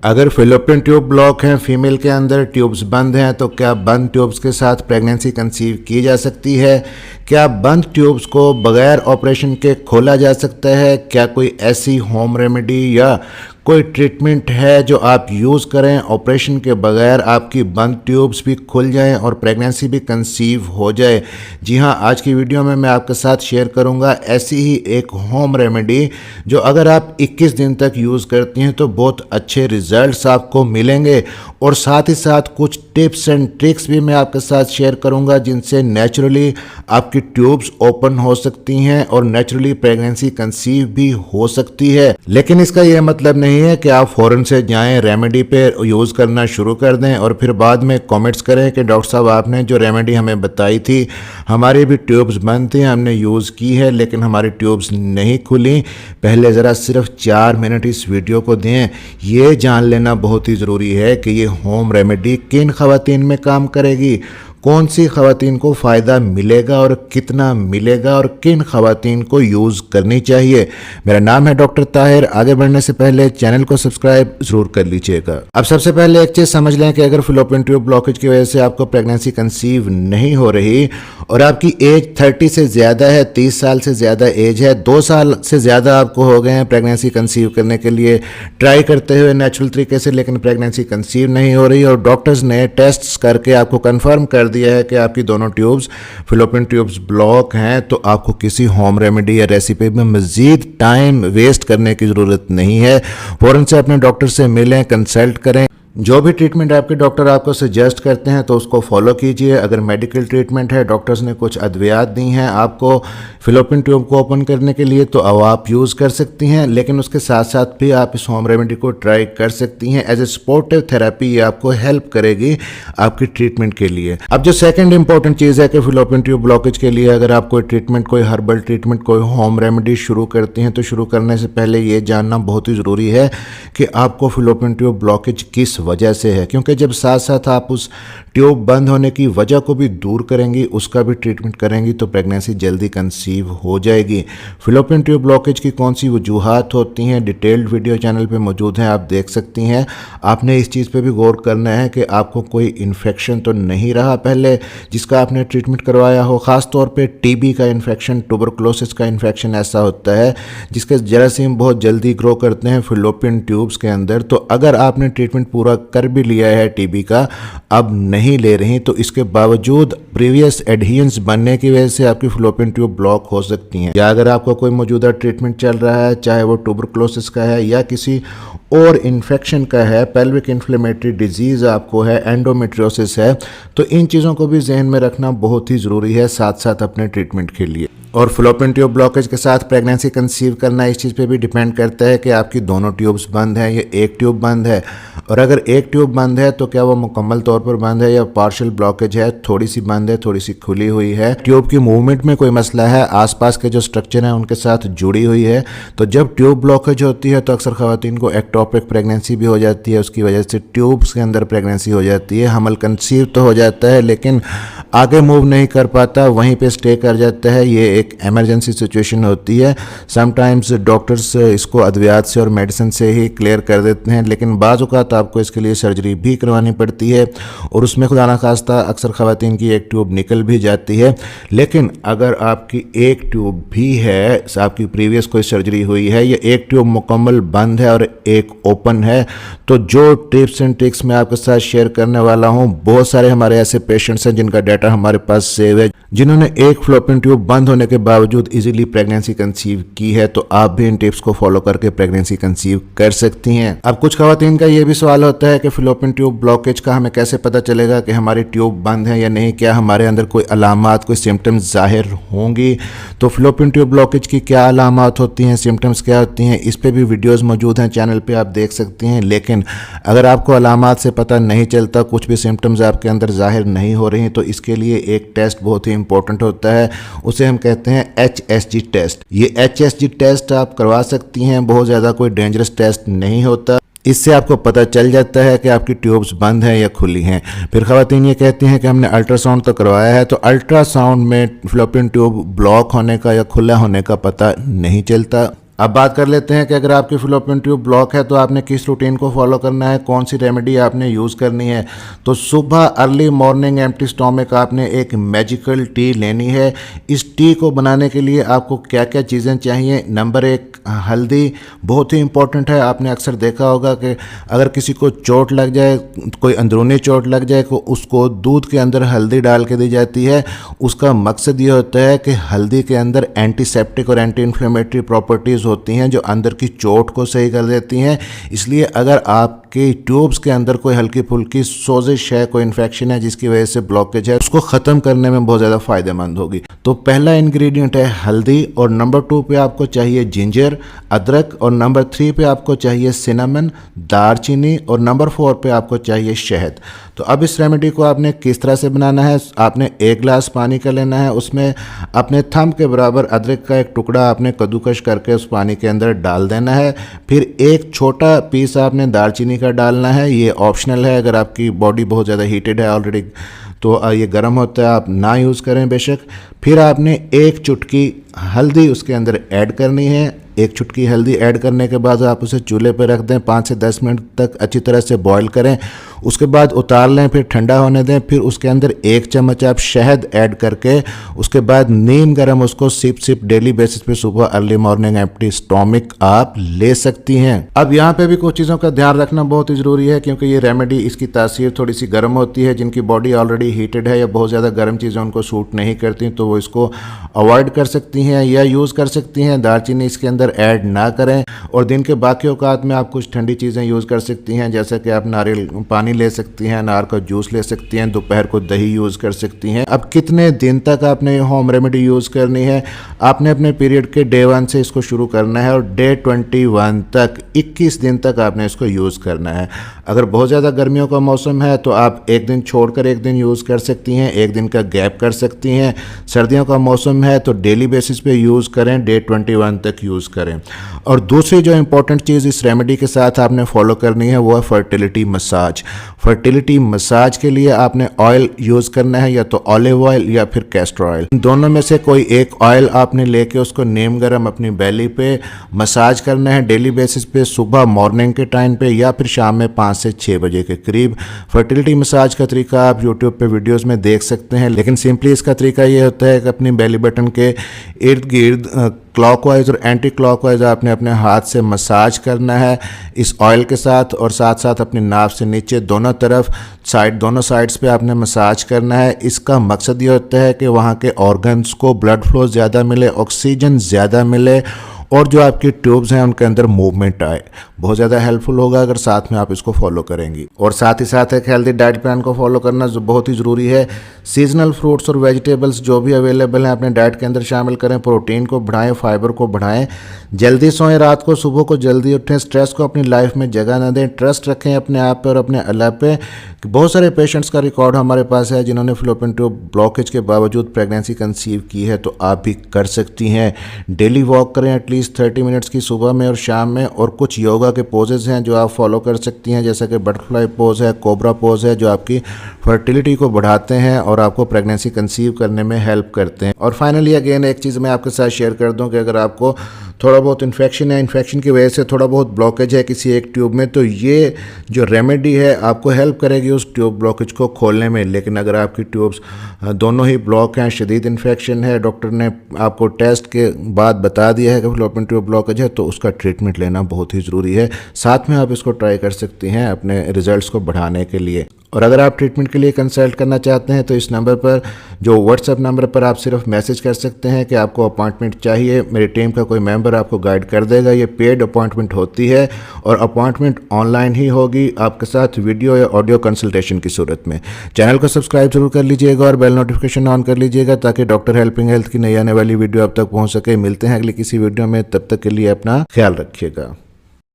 अगर fallopian tube block हैं, female के अंदर ट्यूब्स बंद हैं, तो क्या बंद ट्यूब्स के साथ प्रेगनेंसी कंसीव की जा सकती है? क्या बंद ट्यूब्स को बगैर ऑपरेशन के खोला जा सकता है? क्या कोई ऐसी होम रेमेडी या कोई ट्रीटमेंट है जो आप यूज़ करें ऑपरेशन के बगैर आपकी बंद ट्यूब्स भी खुल जाएं और प्रेगनेंसी भी कंसीव हो जाए? जी हाँ, आज की वीडियो में मैं आपके साथ शेयर करूंगा ऐसी ही एक होम रेमेडी जो अगर आप 21 दिन तक यूज़ करती हैं तो बहुत अच्छे रिजल्ट्स आपको मिलेंगे। और साथ ही साथ कुछ टिप्स एंड ट्रिक्स भी मैं आपके साथ शेयर करूंगा जिनसे नेचुरली आपकी ट्यूब्स ओपन हो सकती हैं और नेचुरली प्रेगनेंसी कंसीव भी हो सकती है। लेकिन इसका यह मतलब नहीं है कि आप फौरन से जाएं रेमेडी पे यूज़ करना शुरू कर दें और फिर बाद में कमेंट्स करें कि डॉक्टर साहब आपने जो रेमेडी हमें बताई थी हमारी भी ट्यूब्स बंद थी, हमने यूज़ की है लेकिन हमारी ट्यूब्स नहीं खुली। पहले ज़रा सिर्फ 4 मिनट इस वीडियो को दें। ये जान लेना बहुत ही ज़रूरी है कि ये होम रेमेडी किन ख़वातीन में काम करेगी, कौन सी ख़वातीन को फ़ायदा मिलेगा और कितना मिलेगा और किन ख़वातीन को यूज़ करनी चाहिए। मेरा नाम है डॉक्टर ताहिर। आगे बढ़ने से पहले चैनल को सब्सक्राइब ज़रूर कर लीजिएगा। अब सबसे पहले एक चीज़ समझ लें कि अगर फेलोपियन ट्यूब ब्लॉकेज की वजह से आपको प्रेगनेंसी कंसीव नहीं हो रही और आपकी एज 30 से ज़्यादा है, 30 साल से ज़्यादा एज है, 2 साल से ज़्यादा आपको हो गए हैं प्रेगनेंसी कंसीव करने के लिए ट्राई करते हुए नेचुरल तरीके से, लेकिन प्रेगनेंसी कंसीव नहीं हो रही और डॉक्टर्स ने टेस्ट करके आपको कन्फर्म कर दिया है कि आपकी दोनों ट्यूब्स फेलोपियन ट्यूब्स ब्लॉक हैं, तो आपको किसी होम रेमेडी या रेसिपी में मजीद टाइम वेस्ट करने की ज़रूरत नहीं है। फौरन से अपने डॉक्टर से मिलें, कंसल्ट करें। जो भी ट्रीटमेंट आपके डॉक्टर आपको सजेस्ट करते हैं तो उसको फॉलो कीजिए। अगर मेडिकल ट्रीटमेंट है, डॉक्टर्स ने कुछ अद्वियात दी हैं आपको फेलोपियन ट्यूब को ओपन करने के लिए, तो आप यूज़ कर सकती हैं, लेकिन उसके साथ साथ भी आप इस होम रेमेडी को ट्राई कर सकती हैं। एज ए सपोर्टिव थेरेपी ये आपको हेल्प करेगी आपकी ट्रीटमेंट के लिए। अब जो सेकेंड इंपॉर्टेंट चीज़ है कि फेलोपियन ट्यूब ब्लॉकेज के लिए अगर आप कोई ट्रीटमेंट, कोई हर्बल ट्रीटमेंट, कोई होम रेमेडी शुरू करती हैं तो शुरू करने से पहले ये जानना बहुत ही ज़रूरी है कि आपको फेलोपियन ट्यूब ब्लॉकेज किस वजह से है, क्योंकि जब साथ साथ आप उस ट्यूब बंद होने की वजह को भी दूर करेंगी, उसका भी ट्रीटमेंट करेंगी, तो प्रेगनेंसी जल्दी कंसीव हो जाएगी। फेलोपियन ट्यूब ब्लॉकेज की कौन सी वजूहात होती हैं, डिटेल्ड वीडियो चैनल पे मौजूद हैं, आप देख सकती हैं। आपने इस चीज़ पे भी गौर करना है कि आपको कोई इन्फेक्शन तो नहीं रहा पहले जिसका आपने ट्रीटमेंट करवाया हो। ख़ास तौर पे टीबी का इन्फेक्शन, ट्यूबरकुलोसिस का इन्फेक्शन ऐसा होता है जिसके जरासीम बहुत जल्दी ग्रो करते हैं फेलोपियन ट्यूब्स के अंदर। तो अगर आपने ट्रीटमेंट पूरा कर भी लिया है टीबी का, अब नहीं ले रही, तो इसके बावजूद प्रीवियस एडहेरेंस बनने की वजह से आपकी फेलोपियन ट्यूब ब्लॉक हो सकती हैं। या अगर आपको कोई मौजूदा ट्रीटमेंट चल रहा है, चाहे वो ट्यूबरकुलोसिस का है या किसी और इन्फेक्शन का है, पेल्विक इन्फ्लेमेटरी डिजीज़ आपको है, एंडोमेट्रियोसिस है, तो इन चीज़ों को भी जहन में रखना बहुत ही ज़रूरी है साथ साथ अपने ट्रीटमेंट के लिए। और फेलोपियन ट्यूब ब्लॉकेज के साथ प्रेगनेंसी कंसीव करना इस चीज़ पे भी डिपेंड करता है कि आपकी दोनों ट्यूब्स बंद हैं या एक ट्यूब बंद है। और अगर एक ट्यूब बंद है तो क्या वो मुकम्मल तौर पर बंद है या पार्शियल ब्लॉकेज है, थोड़ी सी बंद है, थोड़ी सी खुली हुई है, ट्यूब की मूवमेंट में कोई मसला है, आसपास के जो स्ट्रक्चर हैं उनके साथ जुड़ी हुई है। तो जब ट्यूब ब्लॉकेज होती है तो अक्सर ख़वातीन को एक्टोपिक प्रेगनेंसी भी हो जाती है, उसकी वजह से ट्यूब्स के अंदर प्रेगनेंसी हो जाती है। हमल कंसीव तो हो जाता है लेकिन आगे मूव नहीं कर पाता, वहीं पे स्टे कर जाता है। ये एक इमरजेंसी सिचुएशन होती है। समटाइम्स डॉक्टर्स इसको अद्वियात से और मेडिसिन से ही क्लियर कर देते हैं, लेकिन बाज़ औक़ात आपको इसके लिए सर्जरी भी करवानी पड़ती है और उसमें खुदा ना खास्ता अक्सर ख़वातीन की एक ट्यूब निकल भी जाती है। लेकिन अगर आपकी एक ट्यूब भी है, आपकी प्रीवियस कोई सर्जरी हुई है, या एक ट्यूब मुकम्मल बंद है और एक ओपन है, तो जो टिप्स एंड ट्रिक्स मैं आपके साथ शेयर करने वाला हूँ, बहुत सारे हमारे ऐसे पेशेंट्स हैं जिनका डाटा हमारे पास सेव है, जिन्होंने एक फेलोपियन ट्यूब बंद होने के बावजूद इजीली प्रेगनेंसी कंसीव की है। तो आप भी इन टिप्स को फॉलो करके प्रेगनेंसी कंसीव कर सकती हैं। अब कुछ ख़वातीन का ये भी सवाल होता है कि फेलोपियन ट्यूब ब्लॉकेज का हमें कैसे पता चलेगा कि हमारी ट्यूब बंद है या नहीं, क्या हमारे अंदर कोई अलामात, कोई सिम्टम्स ज़ाहिर होंगी। तो फेलोपियन ट्यूब ब्लॉकेज की क्या अलामात होती हैं, सिम्टम्स क्या होती हैं, इस पर भी वीडियोज़ मौजूद हैं चैनल पर, आप देख सकती हैं। लेकिन अगर आपको अलामात से पता नहीं चलता, कुछ भी सिम्टम्स आपके अंदर ज़ाहिर नहीं हो रही, तो इसके लिए एक टेस्ट बहुत ही इंपॉर्टेंट होता है, उसे हम कहते हैं HSG टेस्ट। ये HSG टेस्ट आप करवा सकती हैं, बहुत ज़्यादा कोई डेंजरस टेस्ट नहीं होता। इससे आपको पता चल जाता है कि आपकी ट्यूब्स बंद हैं या खुली हैं। फिर ख़वातीन ये कहती हैं कि हमने अल्ट्रासाउंड तो करवाया है, तो अल्ट्रासाउंड में फेलोपियन ट्यूब ब्लॉक होने का या खुला होने का पता नहीं चलता। अब बात कर लेते हैं कि अगर आपकी फैलोपियन ट्यूब ब्लॉक है तो आपने किस रूटीन को फॉलो करना है, कौन सी रेमेडी आपने यूज़ करनी है। तो सुबह अर्ली मॉर्निंग एम्प्टी स्टोमक आपने एक मैजिकल टी लेनी है। इस टी को बनाने के लिए आपको क्या क्या चीज़ें चाहिए। नंबर 1, हल्दी बहुत ही इंपॉर्टेंट है। आपने अक्सर देखा होगा कि अगर किसी को चोट लग जाए, कोई अंदरूनी चोट लग जाए, तो उसको दूध के अंदर हल्दी डाल के दी जाती है। उसका मकसद ये होता है कि हल्दी के अंदर एंटीसेप्टिक और एंटी इन्फ्लेमेटरी प्रॉपर्टीज़ होती हैं जो अंदर की चोट को सही कर देती हैं। इसलिए अगर आपके ट्यूब्स के अंदर कोई हल्की फुल्की सोजिश है, कोई इन्फेक्शन है जिसकी वजह से ब्लॉकेज है, उसको ख़त्म करने में बहुत ज़्यादा फ़ायदेमंद होगी। तो पहला इंग्रेडिएंट है हल्दी, और नंबर 2 पे आपको चाहिए जिंजर अदरक, और नंबर 3 पे आपको चाहिए सिनेमन दालचीनी, और नंबर 4 पे आपको चाहिए शहद। तो अब इस रेमेडी को आपने किस तरह से बनाना है। आपने 1 गिलास पानी का लेना है, उसमें अपने थंब के बराबर अदरक का एक टुकड़ा आपने कद्दूकश करके उस पानी के अंदर डाल देना है। फिर एक छोटा पीस आपने दालचीनी का डालना है। ये ऑप्शनल है, अगर आपकी बॉडी बहुत ज़्यादा हीटेड है ऑलरेडी तो ये गर्म होता है, आप ना यूज़ करें बेशक। फिर आपने 1 चुटकी हल्दी उसके अंदर ऐड करनी है। 1 चुटकी हल्दी ऐड करने के बाद आप उसे चूल्हे पर रख दें, 5 से 10 मिनट तक अच्छी तरह से बॉईल करें। उसके बाद उतार लें, फिर ठंडा होने दें। फिर उसके अंदर 1 चम्मच आप शहद ऐड करके उसके बाद नीम गर्म उसको सिप डेली बेसिस पे सुबह अर्ली मॉर्निंग एम्प्टी स्टोमक आप ले सकती हैं। अब यहाँ पे भी कुछ चीज़ों का ध्यान रखना बहुत ही ज़रूरी है, क्योंकि ये रेमेडी इसकी तासीर थोड़ी सी गर्म होती है। जिनकी बॉडी ऑलरेडी हीटेड है या बहुत ज़्यादा गर्म चीज़ें उनको सूट नहीं करती, तो वो इसको अवॉइड कर सकती हैं या यूज़ कर सकती हैं। दालचीनी इसके अंदर ऐड ना करें, और दिन के बाकी औकात में आप कुछ ठंडी चीज़ें यूज़ कर सकती हैं, जैसे कि आप नारियल पानी ले सकती हैं, अनार का जूस ले सकती हैं, दोपहर को दही यूज़ कर सकती हैं। अब कितने दिन तक आपने होम रेमेडी यूज़ करनी है। आपने अपने पीरियड के डे 1 से इसको शुरू करना है और डे 21 तक 21 दिन तक आपने इसको यूज़ करना है। अगर बहुत ज़्यादा गर्मियों का मौसम है तो आप 1 दिन छोड़कर 1 दिन यूज़ कर सकती हैं, 1 दिन का गैप कर सकती हैं। सर्दियों का मौसम है तो डेली बेसिस पे यूज़ करें, डे 21 तक यूज़ करें। और दूसरी जो इंपॉर्टेंट चीज़ इस रेमेडी के साथ आपने फॉलो करनी है वो है फर्टिलिटी मसाज। फर्टिलिटी मसाज के लिए आपने ऑयल यूज़ करना है, या तो ऑलिव ऑयल या फिर कैस्टर ऑयल। इन दोनों में से कोई एक ऑयल आपने लेके उसको नीम गर्म अपनी बेली पे मसाज करना है डेली बेसिस पे, सुबह मॉर्निंग के टाइम पे या फिर शाम में 5 से 6 बजे के करीब। फर्टिलिटी मसाज का तरीका आप यूट्यूब पे वीडियोस में देख सकते हैं, लेकिन सिंपली इसका तरीका ये होता है कि अपनी बेली बटन के इर्द गिर्द क्लॉकवाइज और एंटी क्लॉकवाइज आपने अपने हाथ से मसाज करना है इस ऑयल के साथ, और साथ साथ अपनी नाभ से नीचे दोनों तरफ दोनों साइड्स पे आपने मसाज करना है। इसका मकसद ये होता है कि वहाँ के ऑर्गन्स को ब्लड फ्लो ज़्यादा मिले, ऑक्सीजन ज़्यादा मिले, और जो आपकी ट्यूब्स हैं उनके अंदर मूवमेंट आए। बहुत ज़्यादा हेल्पफुल होगा अगर साथ में आप इसको फॉलो करेंगी। और साथ ही साथ एक हेल्दी डाइट प्लान को फॉलो करना जो बहुत ही ज़रूरी है। सीजनल फ्रूट्स और वेजिटेबल्स जो भी अवेलेबल हैं अपने डाइट के अंदर शामिल करें। प्रोटीन को बढ़ाएं, फाइबर को बढ़ाएं, जल्दी सोएं, रात को सुबह को जल्दी उठें, स्ट्रेस को अपनी लाइफ में जगह न दें, ट्रस्ट रखें अपने आप पे और अपने अल्लाह पे। बहुत सारे पेशेंट्स का रिकॉर्ड हमारे पास है जिन्होंने फैलोपियन ट्यूब ब्लॉकेज के बावजूद प्रेगनेंसी कंसीव की है, तो आप भी कर सकती हैं। डेली वॉक करें एटलीस्ट 30 मिनट्स की सुबह में और शाम में, और कुछ योगा के पोजेज हैं जो आप फॉलो कर सकती हैं, जैसा कि बटरफ्लाई पोज है, कोबरा पोज है, जो आपकी फर्टिलिटी को बढ़ाते हैं और आपको प्रेगनेंसी कंसीव करने में हेल्प करते हैं। और फाइनली अगेन एक चीज़ मैं आपके साथ शेयर कर दूं कि अगर आपको थोड़ा बहुत इन्फेक्शन है, इन्फेक्शन की वजह से थोड़ा बहुत ब्लॉकेज है किसी एक ट्यूब में, तो ये जो रेमेडी है आपको हेल्प करेगी उस ट्यूब ब्लॉकेज को खोलने में। लेकिन अगर आपकी ट्यूब्स दोनों ही ब्लॉक हैं, शदीद इन्फेक्शन है, डॉक्टर ने आपको टेस्ट के बाद बता दिया है कि फैलोपियन ट्यूब ब्लॉकेज है, तो उसका ट्रीटमेंट लेना बहुत ही ज़रूरी है। साथ में आप इसको ट्राई कर सकती हैं अपने रिजल्ट्स को बढ़ाने के लिए। और अगर आप ट्रीटमेंट के लिए कंसल्ट करना चाहते हैं तो इस नंबर पर, जो व्हाट्सएप नंबर पर, आप सिर्फ मैसेज कर सकते हैं कि आपको अपॉइंटमेंट चाहिए। मेरी टीम का कोई मेंबर आपको गाइड कर देगा। ये पेड अपॉइंटमेंट होती है और अपॉइंटमेंट ऑनलाइन ही होगी आपके साथ वीडियो या ऑडियो कंसल्टेशन की सूरत में। चैनल को सब्सक्राइब जरूर कर लीजिएगा और बेल नोटिफिकेशन ऑन कर लीजिएगा ताकि डॉक्टर हेल्पिंग हेल्थ की नई आने वाली वीडियो अब तक पहुँच सके। मिलते हैं अगली किसी वीडियो में, तब तक के लिए अपना ख्याल रखिएगा।